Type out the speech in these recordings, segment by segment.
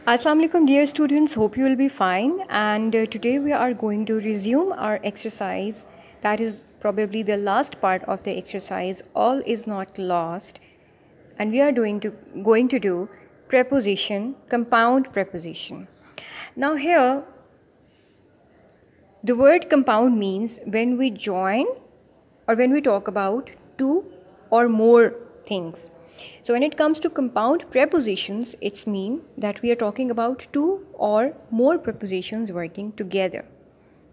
Assalamu alaikum dear students, hope you will be fine, and today we are going to resume our exercise. That is probably the last part of the exercise. All is not lost, and we are going to do preposition, compound preposition. Now here the word compound means when we join or when we talk about two or more things. So when it comes to compound prepositions, it's mean that we are talking about two or more prepositions working together.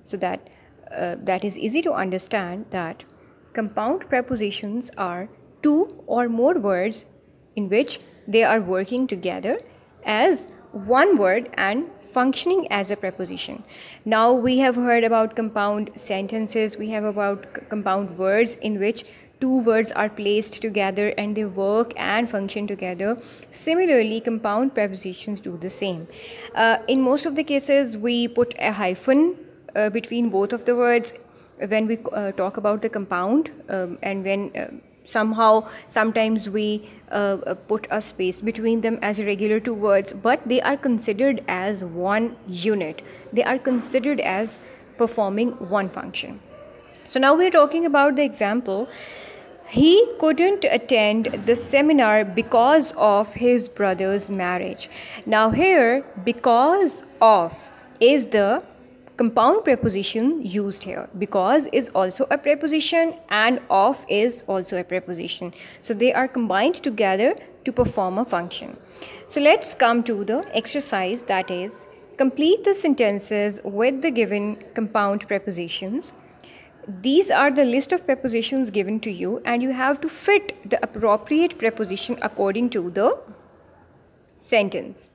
So that is easy to understand that compound prepositions are two or more words in which they are working together as one word and functioning as a preposition. Now we have heard about compound sentences, we have about compound words in which two words are placed together and they work and function together. Similarly, compound prepositions do the same. In most of the cases, we put a hyphen between both of the words when we talk about the compound, and when sometimes we put a space between them as regular two words, but they are considered as one unit. They are considered as performing one function. So now we're talking about the example. He couldn't attend the seminar because of his brother's marriage. Now here, because of is the compound preposition used here. Because is also a preposition and of is also a preposition. So they are combined together to perform a function. So let's come to the exercise, that is complete the sentences with the given compound prepositions. These are the list of prepositions given to you and you have to fit the appropriate preposition according to the sentence.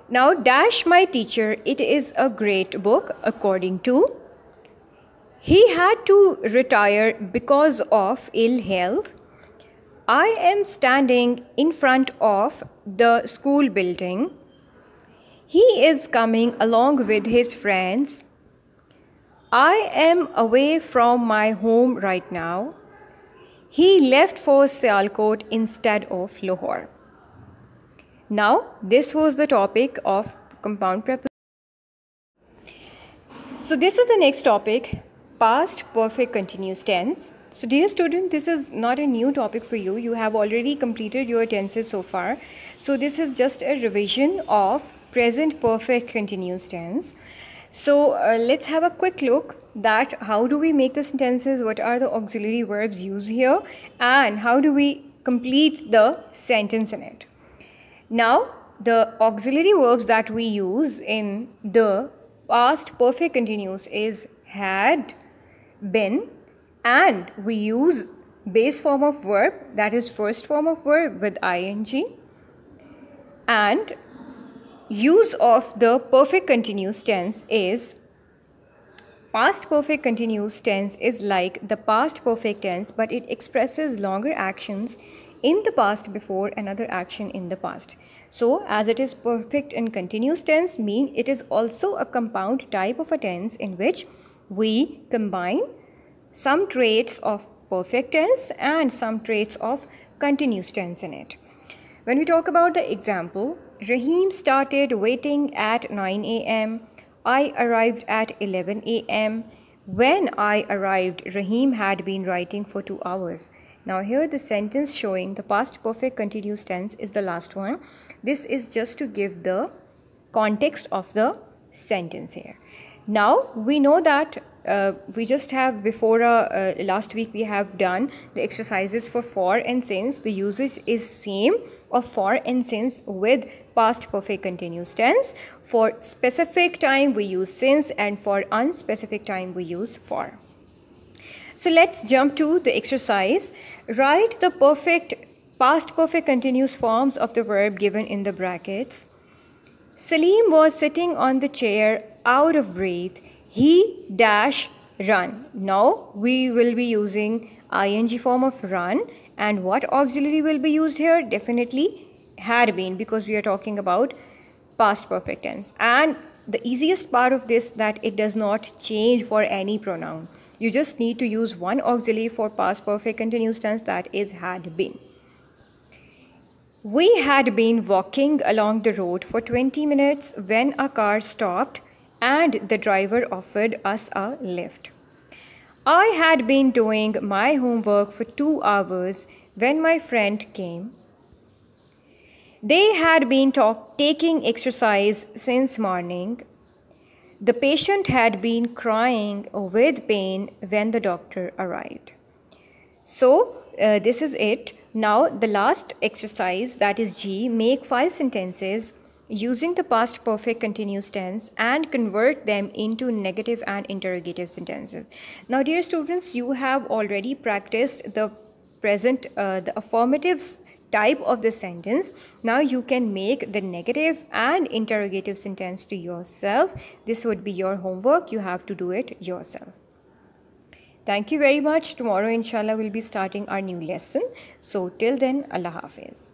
Now, dash my teacher, it is a great book according to. He had to retire because of ill health. I am standing in front of the school building. He is coming along with his friends. I am away from my home right now. He left for Sialkot instead of Lahore. Now, this was the topic of compound preposition. So this is the next topic, past perfect continuous tense. So dear student, this is not a new topic for you. You have already completed your tenses so far. So this is just a revision of present perfect continuous tense. So let's have a quick look that how do we make the sentences, what are the auxiliary verbs used here, and how do we complete the sentence in it. Now, the auxiliary verbs that we use in the past perfect continuous is had, been, and we use base form of verb, that is first form of verb with ing, and use of the perfect continuous tense is past perfect continuous tense is like the past perfect tense, but it expresses longer actions in the past before another action in the past. So as it is perfect and continuous tense, mean it is also a compound type of a tense in which we combine some traits of perfect tense and some traits of continuous tense in it. When we talk about the example, Rahim started waiting at 9 a.m. I arrived at 11 a.m. When I arrived, Rahim had been writing for 2 hours. Now here the sentence showing the past perfect continuous tense is the last one. This is just to give the context of the sentence here. Now we know that we just have before last week we have done the exercises for and since. The usage is same of for and since with past perfect continuous tense. For specific time we use since and for unspecific time we use for. So let's jump to the exercise. Write the past perfect continuous forms of the verb given in the brackets. Salim was sitting on the chair out of breath. He dash run. Now we will be using ing form of run, and what auxiliary will be used here? Definitely had been, because we are talking about past perfect tense. And the easiest part of this that it does not change for any pronoun. You just need to use one auxiliary for past perfect continuous tense, that is had been. We had been walking along the road for 20 minutes when a car stopped and the driver offered us a lift. I had been doing my homework for 2 hours when my friend came. They had been taking exercise since morning. The patient had been crying with pain when the doctor arrived. So, this is it. Now, the last exercise, that is G, make 5 sentences using the past perfect continuous tense and convert them into negative and interrogative sentences. Now, dear students, you have already practiced the present, the affirmatives type of the sentence. Now you can make the negative and interrogative sentence to yourself. This would be your homework. You have to do it yourself. Thank you very much. Tomorrow inshallah we'll be starting our new lesson. So till then, Allah Hafiz.